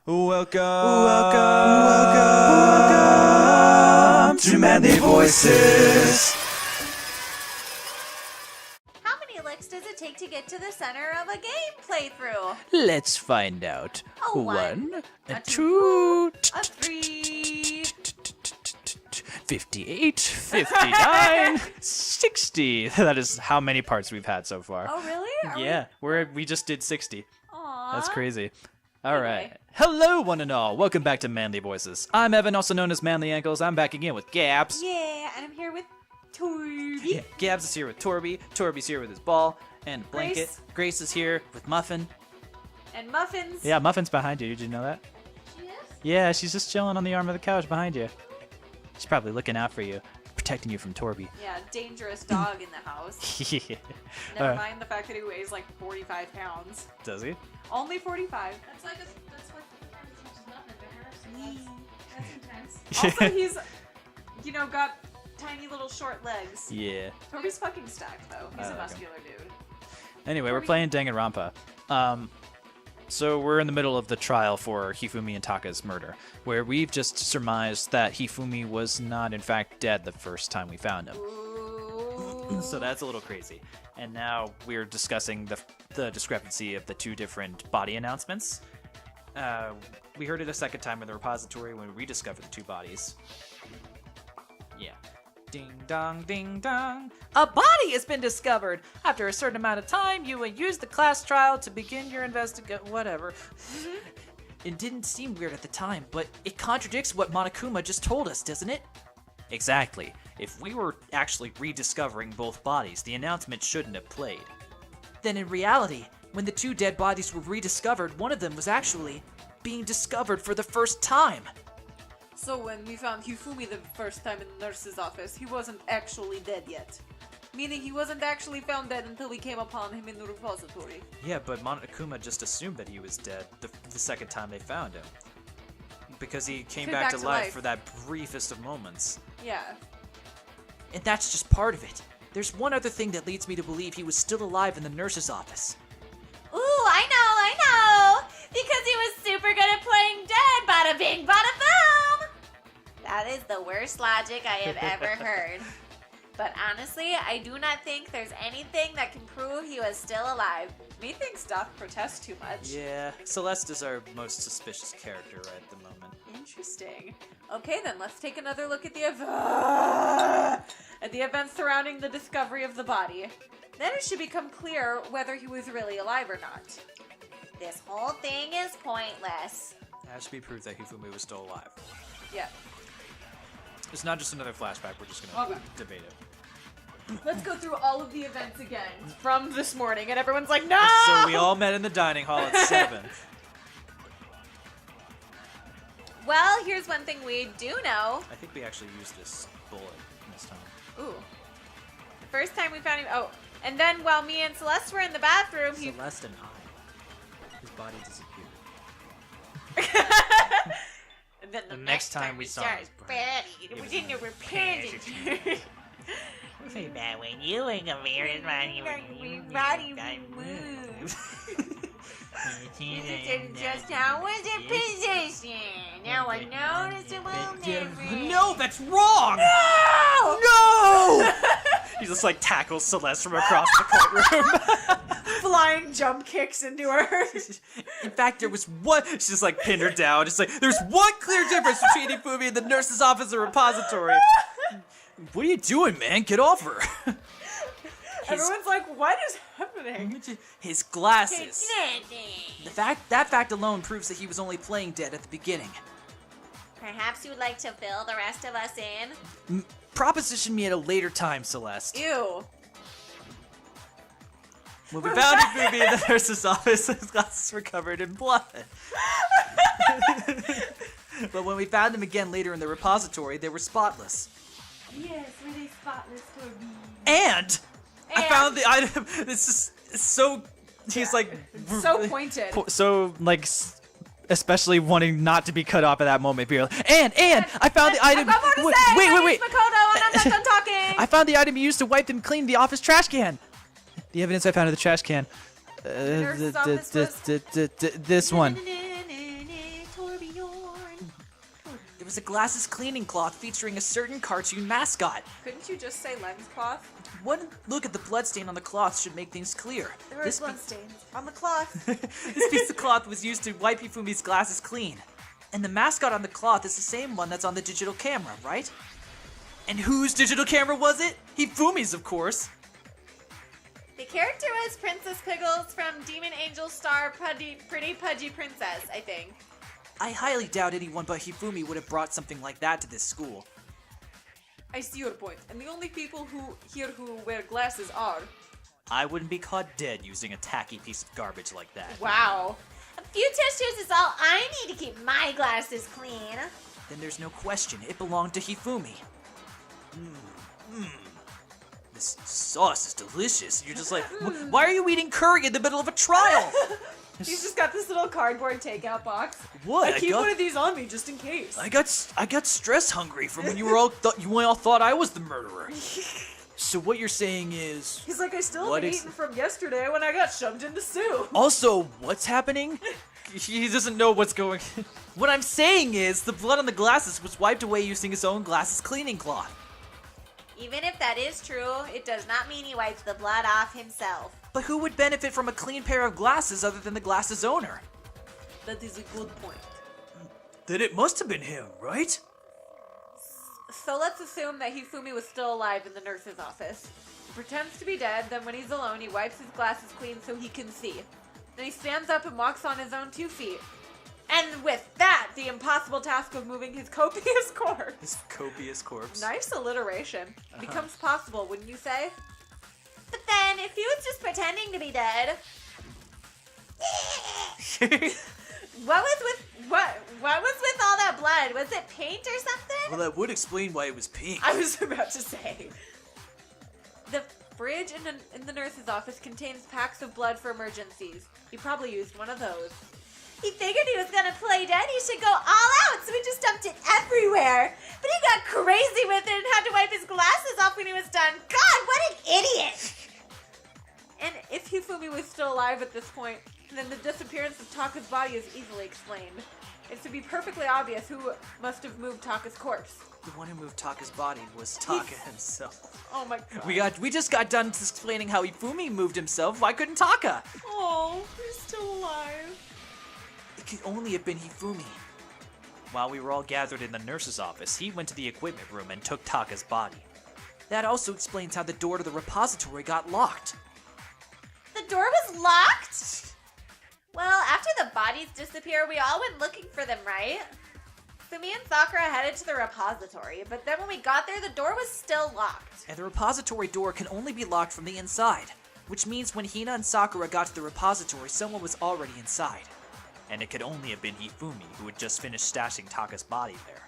Welcome to Manly Voices. How many licks does it take to get to the center of a game playthrough? Let's find out. A one, a a two, A 3. 58, 59, 60. That is how many parts we've had so far. Oh, really? Yeah, we just did 60. Aww. That's crazy. All right. Okay. Hello, one and all. Welcome back to Manly Voices. I'm Evan, also known as Manly Ankles. I'm back again with Gabs. Yeah, and I'm here with Torby. Yeah, Gabs is here with Torby. Torby's here with his ball and blanket. Grace is here with Muffin. And Muffins. Yeah, Muffin's behind you. Did you know that? She is? Yeah, she's just chilling on the arm of the couch behind you. She's probably looking out for you, protecting you from Torby. Yeah, dangerous dog in the house. Yeah. Never mind the fact that he weighs like 45 pounds. Does he? Only 45. That's like as much as nothing to her. So that's intense. Also, he's, got tiny little short legs. Yeah. Torby's fucking stacked, though. He's I a like muscular dude. Anyway, we're Torby- playing Danganronpa. So we're in the middle of the trial for Hifumi and Taka's murder, where we've just surmised that Hifumi was not in fact dead the first time we found him. Ooh. So that's a little crazy. And now we're discussing the discrepancy of the two different body announcements. We heard it a second time in the repository when we rediscovered the two bodies. Yeah. Ding dong, ding dong. A body has been discovered. After a certain amount of time, you will use the class trial to begin your investigation. Whatever. It didn't seem weird at the time, but it contradicts what Monokuma just told us, doesn't it? Exactly. If we were actually rediscovering both bodies, the announcement shouldn't have played. Then in reality, when the two dead bodies were rediscovered, one of them was actually being discovered for the first time. So when we found Hifumi the first time in the nurse's office, he wasn't actually dead yet. Meaning he wasn't actually found dead until we came upon him in the repository. Yeah, but Monokuma just assumed that he was dead the second time they found him. Because he came back to life for that briefest of moments. Yeah. And that's just part of it. There's one other thing that leads me to believe he was still alive in the nurse's office. Ooh, I know! Because he was super good at playing dead! Bada bing, bada boom! That is the worst logic I have ever heard. But honestly, I do not think there's anything that can prove he was still alive. Methinks doth protest too much. Yeah, Celeste is our most suspicious character right at the moment. Interesting. Okay, then let's take another look at the events surrounding the discovery of the body. Then it should become clear whether he was really alive or not. This whole thing is pointless. That should be proof that Hifumi was still alive. Yeah. It's not just another flashback, we're just gonna debate it. Let's go through all of the events again from this morning, and everyone's like, no! So we all met in the dining hall at 7. Well, here's one thing we do know. I think we actually used this bullet this time. Ooh. The first time we found him. Oh, and then while me and Celeste were in the bathroom, he. Celeste and I. His body disappeared. And then the next time we saw his body, we didn't repair it. Say that when you wake up here, it's body moves. Just how was it position? Now I notice it will never. No, that's wrong! No! No! He just tackles Celeste from across the courtroom. Flying jump kicks into her. In fact, there was one. She just pinned her down. Just there's one clear difference between Hifumi and the nurse's office and repository. What are you doing, man? Get off her. Everyone's like, what is happening? His glasses. That fact alone proves that he was only playing dead at the beginning. Perhaps you'd like to fill the rest of us in? Proposition me at a later time, Celeste. Ew. When we found Hifumi in the nurse's office, his glasses were covered in blood. But when we found them again later in the repository, they were spotless. Yes, were they spotless for me? And I found the item. This is so. He's so pointed. Especially wanting not to be cut off at that moment. And I found the item. I've got more to say. Wait. Makoto, and I'm not done talking. I found the item you used to wipe and clean the office trash can. The evidence I found in the trash can. This one. was a glasses cleaning cloth featuring a certain cartoon mascot. Couldn't you just say lens cloth? One look at the bloodstain on the cloth should make things clear. There are This bloodstains on the cloth. This piece of cloth was used to wipe Hifumi's glasses clean. And the mascot on the cloth is the same one that's on the digital camera, right? And whose digital camera was it? Hifumi's, of course. The character was Princess Piggles from Demon Angel Star Pretty Pudgy Princess, I think. I highly doubt anyone but Hifumi would have brought something like that to this school. I see your point. And the only people who wear glasses are. I wouldn't be caught dead using a tacky piece of garbage like that. Wow. A few tissues is all I need to keep my glasses clean. Then there's no question, it belonged to Hifumi. This sauce is delicious. You're just like, why are you eating curry in the middle of a trial? He's just got this little cardboard takeout box. What? I keep one of these on me just in case. I got stress hungry from when you all thought I was the murderer. So what you're saying is... He's like, I still What haven't is- eaten from yesterday when I got shoved into soup. Also, what's happening? He doesn't know what's going... What I'm saying is, the blood on the glasses was wiped away using his own glasses cleaning cloth. Even if that is true, it does not mean he wipes the blood off himself. But who would benefit from a clean pair of glasses other than the glasses owner? That is a good point. Then it must have been him, right? So let's assume that Hifumi was still alive in the nurse's office. He pretends to be dead, then when he's alone, he wipes his glasses clean so he can see. Then he stands up and walks on his own 2 feet. And with that, the impossible task of moving his copious corpse. His copious corpse. Nice alliteration. Becomes possible, wouldn't you say? But then, if he was just pretending to be dead, what was with all that blood? Was it paint or something? Well, that would explain why it was pink. I was about to say. The fridge in the nurse's office contains packs of blood for emergencies. He probably used one of those. He figured he was gonna play dead, he should go all out, so he just dumped it everywhere. But he got crazy with it and had to wipe his glasses off when he was done. God, what an idiot! And if Hifumi was still alive at this point, then the disappearance of Taka's body is easily explained. It's to be perfectly obvious who must have moved Taka's corpse. The one who moved Taka's body was Taka himself. Oh my god. We just got done explaining how Hifumi moved himself. Why couldn't Taka? Oh, he's still alive. It could only have been Hifumi. While we were all gathered in the nurse's office, he went to the equipment room and took Taka's body. That also explains how the door to the repository got locked. The door was locked? Well, after the bodies disappear, we all went looking for them, right? So me and Sakura headed to the repository, but then when we got there, the door was still locked. And the repository door can only be locked from the inside, which means when Hina and Sakura got to the repository, someone was already inside. And it could only have been Hifumi, who had just finished stashing Taka's body there.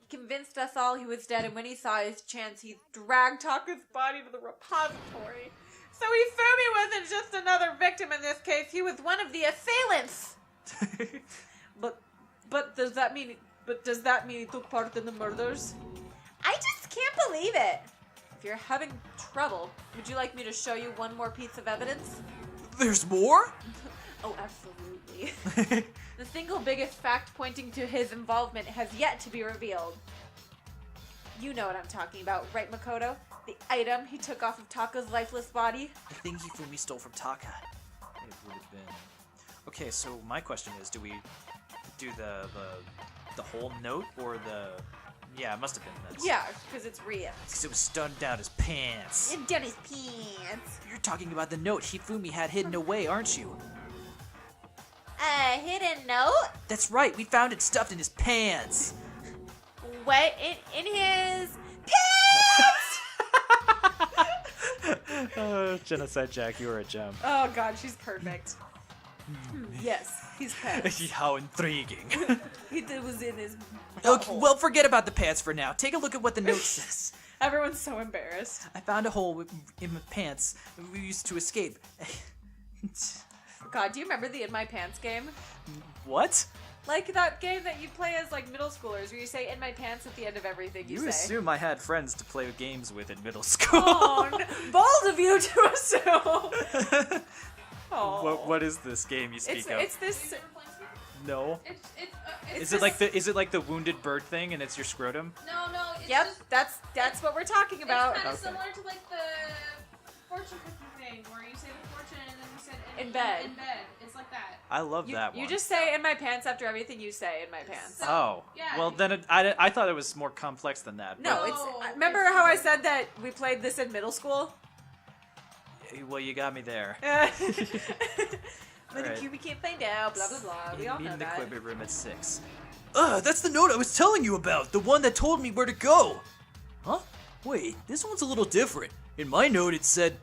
He convinced us all he was dead, and when he saw his chance, he dragged Taka's body to the repository. So Hifumi wasn't just another victim in this case, he was one of the assailants! But does that mean he took part in the murders? I just can't believe it. If you're having trouble, would you like me to show you one more piece of evidence? There's more? Oh, absolutely. The single biggest fact pointing to his involvement has yet to be revealed. You know what I'm talking about, right, Makoto? The item he took off of Taka's lifeless body? The thing Hifumi stole from Taka. It would have been... Okay, so my question is, do we do the whole note or the... Yeah, it must have been this. Yeah, because it's real. Because it was stunned down his pants. And down his pants. You're talking about the note Hifumi had hidden away, aren't you? A hidden note? That's right, we found it stuffed in his pants. What? In his pants? Genocide Jack, you were a gem. Oh god, she's perfect. Yes, he's pants. How intriguing. It was in his Okay, butthole. well, forget about the pants for now. Take a look at what the note says. Everyone's so embarrassed. I found a hole in my pants we used to escape. God, do you remember the In My Pants game? What? Like that game that you play as like middle schoolers where you say in my pants at the end of everything you say. assume I had friends to play games with in middle school. Oh, bold of you to assume. Oh. What is this game you speak of? It's this. No. It's Is it like the wounded bird thing and it's your scrotum? No, it's Yep, just, that's what we're talking about. It's kind of Okay. similar to like the fortune cookie thing, where you say the fortune and then you said In bed. In bed, it's like that. I love that one. You just say in my pants after everything you say in my pants. So- Oh. Yeah. Well, then I thought it was more complex than that. No, No, it's. Remember how I said that we played this in middle school? but- well, you got me there. But the Alright. QB can't find out. Blah blah blah. We all Meet know in the that. equipment room at 6. That's the note I was telling you about. The one that told me where to go. Huh? Wait, this one's a little different. In my note, it said,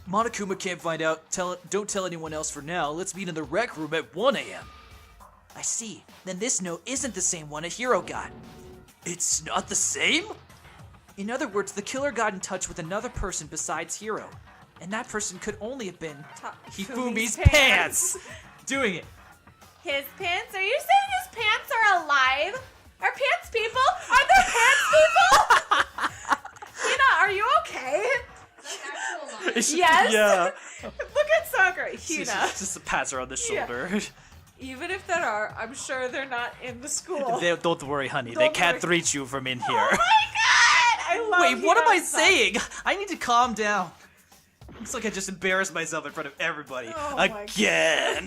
Monokuma can't find out. Don't tell anyone else for now. Let's meet in the rec room at 1 a.m. I see. Then this note isn't the same one a hero got. It's not the same? In other words, the killer got in touch with another person besides Hero. And that person could only have been... Hifumi's pants! Doing it. His pants? Are you saying his pants are alive? Are pants people? Are there pants people? Hina, are you okay? That's actual line. Yes. Yeah. Look at Sakura. Hina. Just pats her on the shoulder. Even if there are, I'm sure they're not in the school. Don't worry, honey. They Don't can't worry. reach you from in Oh here. my god! I love Wait, what am I Hina's song. saying? I need to calm down. Looks like I just embarrassed myself in front of everybody. Oh my Again.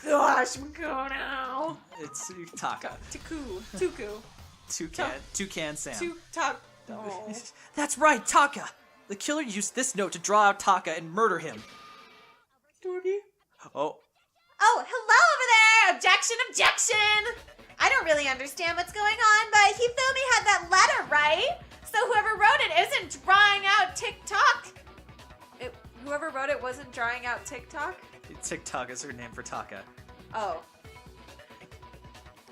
Gosh, Makoto. It's Taka. Tuku. Toucan Sam. Oh. That's right, Taka! The killer used this note to draw out Taka and murder him. Oh, Oh, hello over there! Objection, objection! I don't really understand what's going on, but Hifumi had that letter, right? So whoever wrote it isn't drawing out TikTok. Whoever wrote it wasn't drawing out TikTok? TikTok is her name for Taka. Oh.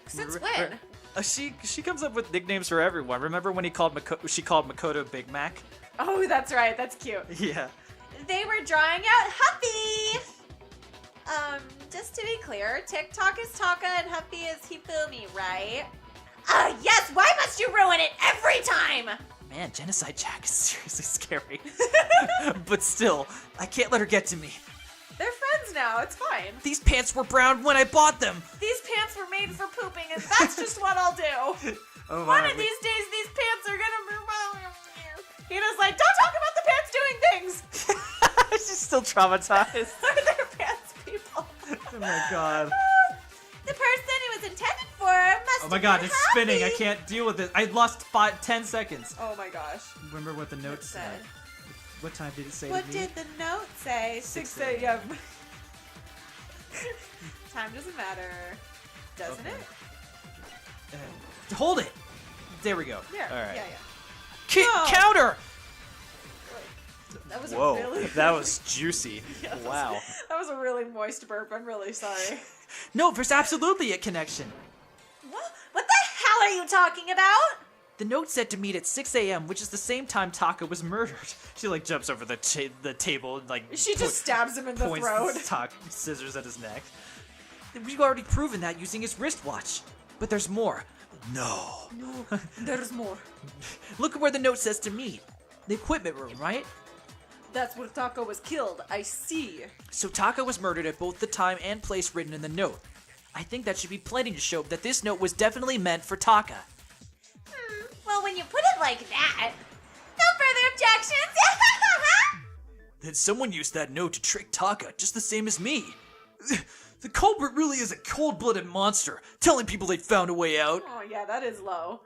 Since Re- when? She comes up with nicknames for everyone. Remember when she called Makoto Big Mac? Oh, that's right. That's cute. Yeah. They were drawing out Huffy. Just to be clear, TikTok is Taka and Huffy is Hifumi, right? Yes, why must you ruin it every time? Man, Genocide Jack is seriously scary. But still, I can't let her get to me. They're friends now. It's fine. These pants were brown when I bought them! These pants were made for pooping, and that's just what I'll do. Oh, One my. of these days, these pants are gonna be... Hina's like, don't talk about the pants doing things! She's still traumatized. Are there pants people? Oh my god. The person it was intended for must Oh my have god, been it's spinning. I happy. can't deal with it. I lost 10 seconds. Oh my gosh. Remember what the note said? What time did it say What to me? did the note say? 6 a.m. Time doesn't matter. Doesn't Okay. it? Hold it. There we go. Yeah. All right. Yeah. Oh. Counter! That was Whoa, a really. that was juicy. Yeah, that was- Wow. That was a really moist burp. I'm really sorry. No, there's absolutely a connection. What the hell are you talking about? The note said to meet at 6 a.m., which is the same time Taka was murdered. She like jumps over the table and like She just stabs him in the points throat. scissors at his neck. We've already proven that using his wristwatch. But there's more. No. No, there's more. Look at where the note says to meet. The equipment room, right? That's where Taco was killed. I see. So Taka was murdered at both the time and place written in the note. I think that should be plenty to show that this note was definitely meant for Taka. Well, when you put it like that, no further objections. Then someone used that note to trick Taka, just the same as me. The culprit really is a cold-blooded monster, telling people they found a way out. Oh yeah, that is low.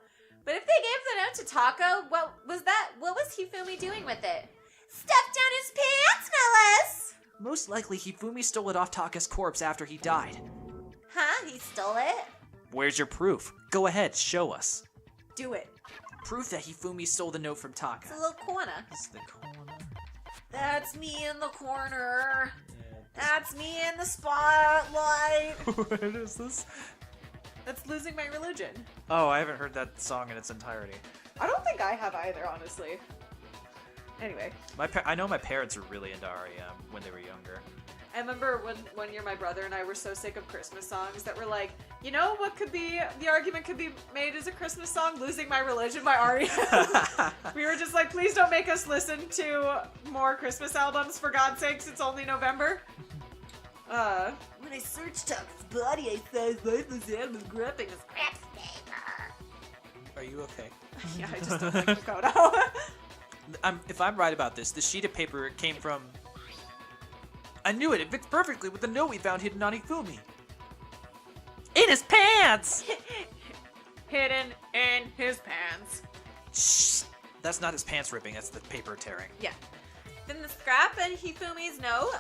But if they gave the note to Taco, what was that? What was Hifumi doing with it? Stuffed down his pants, no less. Most likely Hifumi stole it off Taka's corpse after he died. Huh? He stole it? Where's your proof? Go ahead, show us. Do it. Proof that Hifumi stole the note from Taka. It's a little corner. This is the corner. That's me in the corner. That's me in the spotlight. What is this? That's losing my religion. Oh, I haven't heard that song in its entirety. I don't think I have either, honestly. Anyway, I know my parents were really into REM when they were younger. I remember one year my brother and I were so sick of Christmas songs that we're like, you know what could be, the argument could be made as a Christmas song, Losing My Religion by REM. We were just like, please don't make us listen to more Christmas albums, for God's sakes, it's only November. When I searched Tuck's body, I saw his lifeless hand was gripping a scrap paper. Are you okay? Yeah, I just don't like Makoto. If I'm right about this, the sheet of paper came from... I knew it! It fits perfectly with the note we found hidden on Hifumi. In his pants! Hidden in his pants. Shh! That's not his pants ripping, that's the paper tearing. Yeah. Then the scrap and Hifumi's note.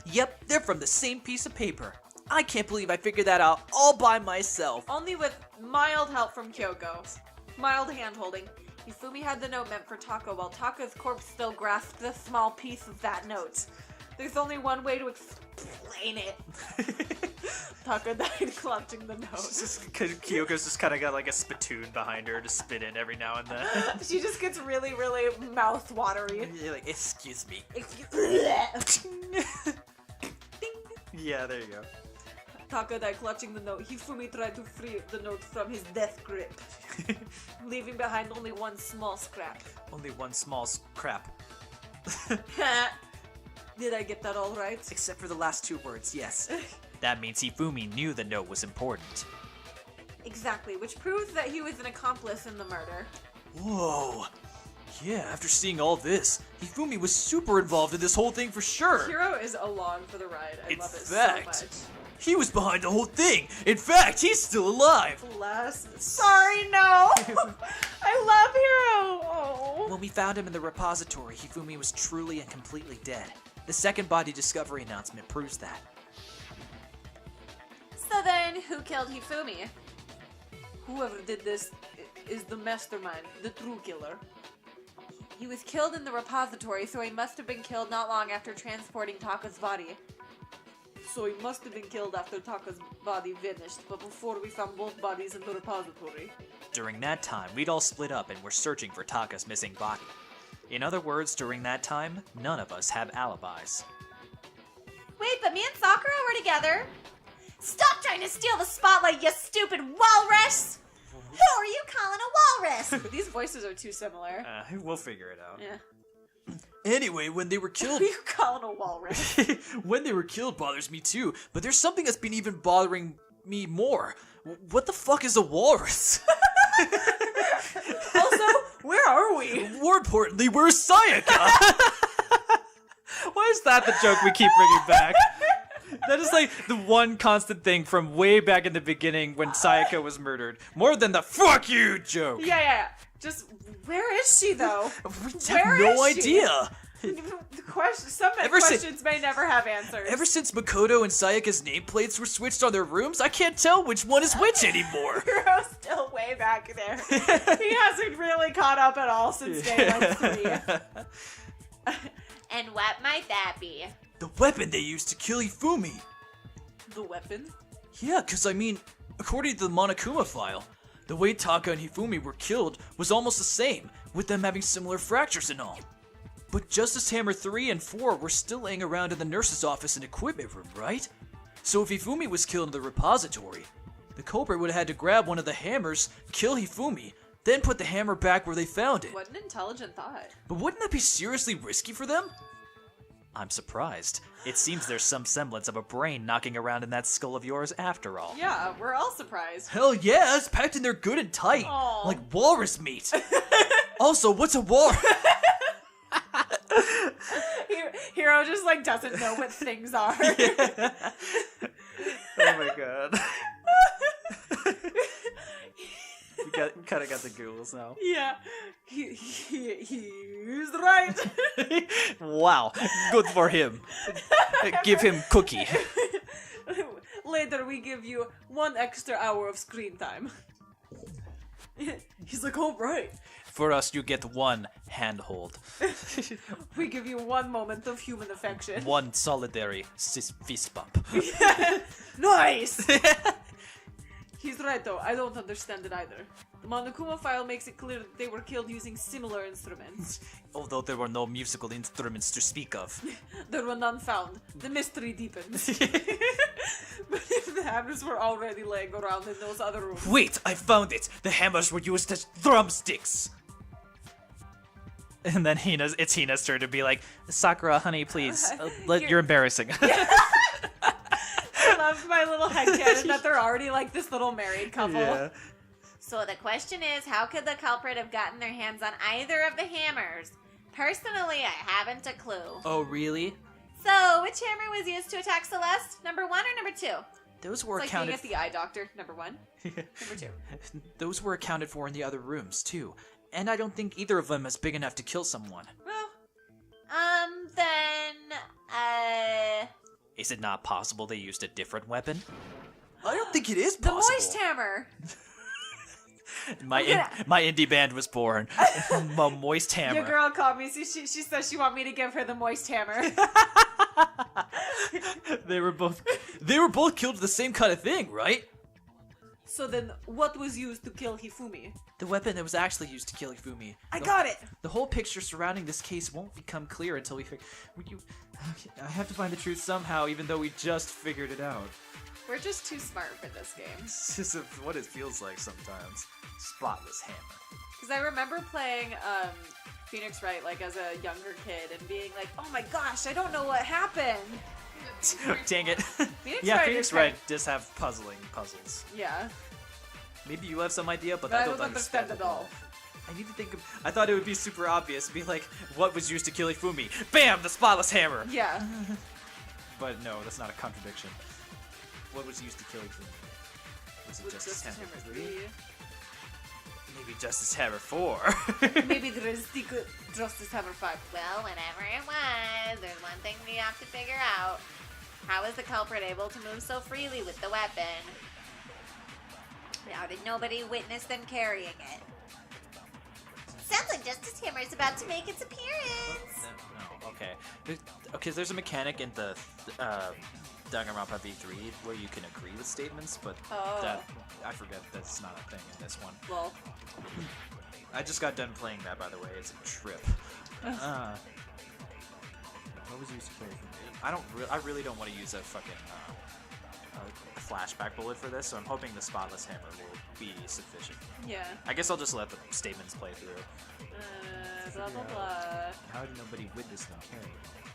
Yep, they're from the same piece of paper. I can't believe I figured that out all by myself. Only with mild help from Kyoko. Mild hand-holding. Hifumi had the note meant for Taka, while Taka's corpse still grasped a small piece of that note. There's only one way to explain it. Taka died clutching the note. Kyoko's just kind of got like a spittoon behind her to spit in every now and then. She just gets really, really mouth-watery. You're like, excuse me. Yeah, there you go. Taka died clutching the note. Hifumi tried to free the note from his death grip, leaving behind only one small scrap. Only one small crap. Did I get that all right? Except for the last two words, yes. That means Hifumi knew the note was important. Exactly, which proves that he was an accomplice in the murder. Whoa. Yeah, after seeing all this, Hifumi was super involved in this whole thing for sure. Hiro is along for the ride. I In love it fact, so he was behind the whole thing. In fact, he's still alive. much. Sorry, no. I love Hiro. Oh. When we found him in the repository, Hifumi was truly and completely dead. The second body discovery announcement proves that. So then, who killed Hifumi? Whoever did this is the mastermind, the true killer. He was killed in the repository, so he must have been killed not long after transporting Taka's body. So he must have been killed after Taka's body vanished, but before we found both bodies in the repository. During that time, we'd all split up and were searching for Taka's missing body. In other words, during that time, none of us have alibis. Wait, but me and Sakura were together. Stop trying to steal the spotlight, you stupid walrus! Who are you calling a walrus? These voices are too similar. We'll figure it out. Yeah. Anyway, when they were Who killed... are you calling a walrus? when they were killed bothers me too, but there's something that's been even bothering me more. What the fuck is a walrus? Also, where are we? More importantly, where's Sayaka? Why is that the joke we keep bringing back? That is like the one constant thing from way back in the beginning when Sayaka was murdered. More than the fuck you joke. Yeah. Just, where is she, though? We Where have no is she? idea. Some Ever since- questions may never have answers. Ever since Makoto and Sayaka's nameplates were switched on their rooms, I can't tell which one is which anymore. Hiro's still way back there. He hasn't really caught up at all since day like 3. And what might that be? The weapon they used to kill Hifumi. The weapon? Yeah, because I mean, according to the Monokuma file, the way Taka and Hifumi were killed was almost the same, with them having similar fractures and all. But Justice Hammer 3 and 4 were still laying around in the nurse's office and equipment room, right? So if Hifumi was killed in the repository, the culprit would have had to grab one of the hammers, kill Hifumi, then put the hammer back where they found it. What an intelligent thought. But wouldn't that be seriously risky for them? I'm surprised. It seems there's some semblance of a brain knocking around in that skull of yours after all. Yeah, we're all surprised. Hell yeah, it's packed in there good and tight, Aw. like walrus meat. Also, what's a walrus? Hiro just like doesn't know what things are. Oh my god. You kind of got the ghouls now. Yeah, he's right. Wow, good for him. Give him cookie. Later, we give you 1 extra hour of screen time. He's like, all right. For us, you get 1 handhold. We give you 1 moment of human affection. 1 solidary fist bump. Nice! He's right, though. I don't understand it either. The Monokuma file makes it clear that they were killed using similar instruments. Although there were no musical instruments to speak of. There were none found. The mystery deepens. But if the hammers were already laying around in those other rooms... Wait, I found it! The hammers were used as drumsticks! And then it's Hina's turn to be like, Sakura, honey, please, you're embarrassing. I love my little headcanon that they're already like this little married couple. Yeah. So the question is, how could the culprit have gotten their hands on either of the hammers? Personally, I haven't a clue. Oh, really? So, which hammer was used to attack Celeste? Number 1 or number 2? Those were It's like being accounted. at the eye doctor. Number 1. Number 2. Those were accounted for in the other rooms too, and I don't think either of them is big enough to kill someone. Well, Then, Is it not possible they used a different weapon? I don't think it is the possible. moist hammer. My indie band was born. Moist Hammer. Your girl called me. So she says she want me to give her the moist hammer. They were both killed with the same kind of thing, right? So then, what was used to kill Hifumi? The weapon that was actually used to kill Hifumi. I got it. The whole picture surrounding this case won't become clear until we I have to find the truth somehow, even though we just figured it out. We're just too smart for this game. It's just what it feels like sometimes. Spotless hammer. Because I remember playing Phoenix Wright like as a younger kid and being like, oh my gosh, I don't know what happened. Dang it. Phoenix Yeah, Wright Phoenix is Wright does have puzzles. Yeah. Maybe you have some idea, but But I don't understand it all. I need to think of. I thought it would be super obvious. Be like, what was used to kill Hifumi? Bam! The spotless hammer! Yeah. But no, that's not a contradiction. What was used to kill Hifumi? Was it With Justice Justice Hammer Hammer 3? 3. Maybe Justice Hammer 4. Maybe there is Secret Justice Hammer 5. well, whatever it was, there's one thing we have to figure out. How is the culprit able to move so freely with the weapon? How did nobody witness them carrying it? Sounds like Justice Hammer is about to make its appearance. No, okay. Okay, there's a mechanic in the Danganronpa V3 where you can agree with statements, but Oh. I forget that's not a thing in this one. Well, I just got done playing that, by the way. It's a trip. What was used to kill Hifumi? I really don't want to use a fucking a flashback bullet for this, so I'm hoping the spotless hammer will be sufficient. yeah. I guess I'll just let the statements play through. Blah, blah, blah. How did nobody witness them carrying it?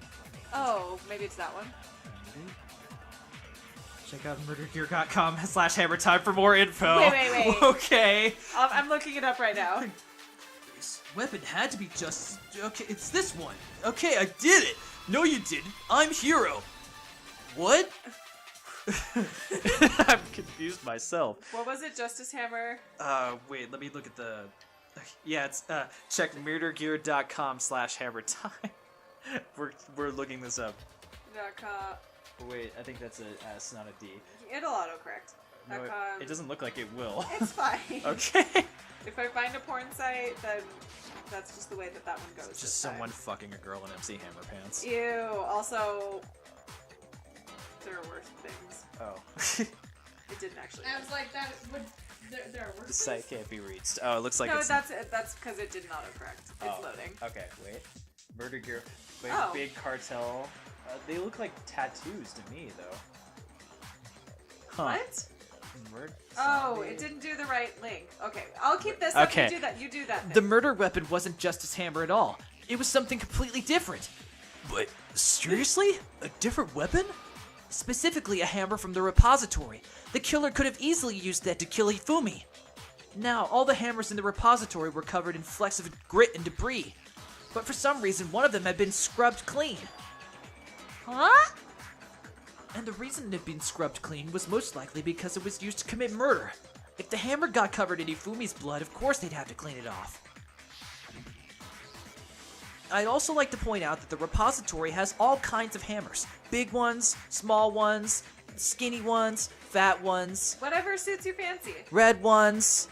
Oh, maybe it's that one. Check out murdergear.com/hammer time for more info. Wait. Okay. I'm looking it up right now. This weapon had to be just... Okay, it's this one. Okay, I did it. No, you didn't. I'm Hero. What? I'm confused myself. What was it? Justice Hammer? Wait, let me look at the... Yeah, it's, check murdergear.com/hammer time. We're looking this up. Wait, I think that's a S, not a D. It'll autocorrect. No, it doesn't look like it will. It's fine. Okay. If I find a porn site, then that's just the way that one goes. Just this someone time. fucking a girl in MC Hammer pants. Ew. Also, there are worse things. Oh. It didn't actually. I was like, that would. There are worse The site can't be reached. Oh, it looks like no, it's... that's because it didn't autocorrect. It's Oh, loading. Okay, wait. Murder Gear. Wait, Oh. Big Cartel. They look like tattoos to me, though. Huh. What? Murder Oh, zombie. it didn't do the right link. Okay, I'll keep this. Okay. Up. You do that. The murder weapon wasn't Justice Hammer at all. It was something completely different. But seriously? A different weapon? Specifically a hammer from the repository. The killer could have easily used that to kill Hifumi. Now, all the hammers in the repository were covered in flecks of grit and debris. But for some reason, one of them had been scrubbed clean. Huh? And the reason it had been scrubbed clean was most likely because it was used to commit murder. If the hammer got covered in Hifumi's blood, of course they'd have to clean it off. I'd also like to point out that the repository has all kinds of hammers. Big ones, small ones, skinny ones, fat ones, Whatever suits your fancy. red ones.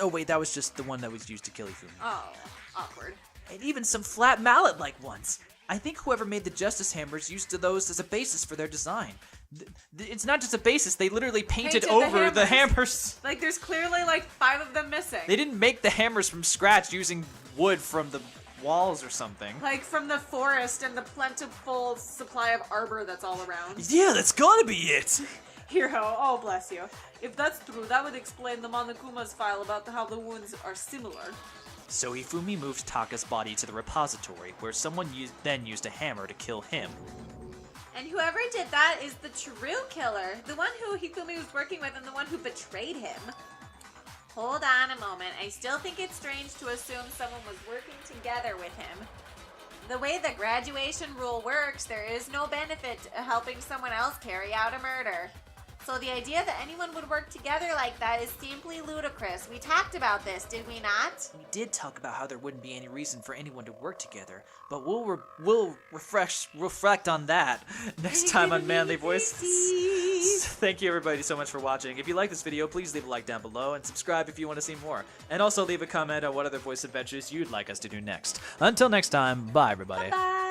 Oh wait, that was just the one that was used to kill Hifumi. Oh, awkward. And even some flat mallet-like ones. I think whoever made the Justice Hammers used those as a basis for their design. It's not just a basis, they literally painted Painted the over the hammers. hammers. Like, there's clearly like 5 of them missing. They didn't make the hammers from scratch using wood from the walls or something. Like from the forest and the plentiful supply of arbor that's all around. Yeah, that's gotta be it. Hero, oh bless you. If that's true, that would explain the Monokuma's file about how the wounds are similar. So Hifumi moved Taka's body to the repository, where someone then used a hammer to kill him. And whoever did that is the true killer. The one who Hifumi was working with and the one who betrayed him. Hold on a moment. I still think it's strange to assume someone was working together with him. The way the graduation rule works, there is no benefit to helping someone else carry out a murder. So the idea that anyone would work together like that is simply ludicrous. We talked about this, did we not? We did talk about how there wouldn't be any reason for anyone to work together, but we'll reflect on that next time on Manly Voices. Thank you everybody so much for watching. If you like this video, please leave a like down below and subscribe if you want to see more. And also leave a comment on what other voice adventures you'd like us to do next. Until next time, bye everybody. Bye.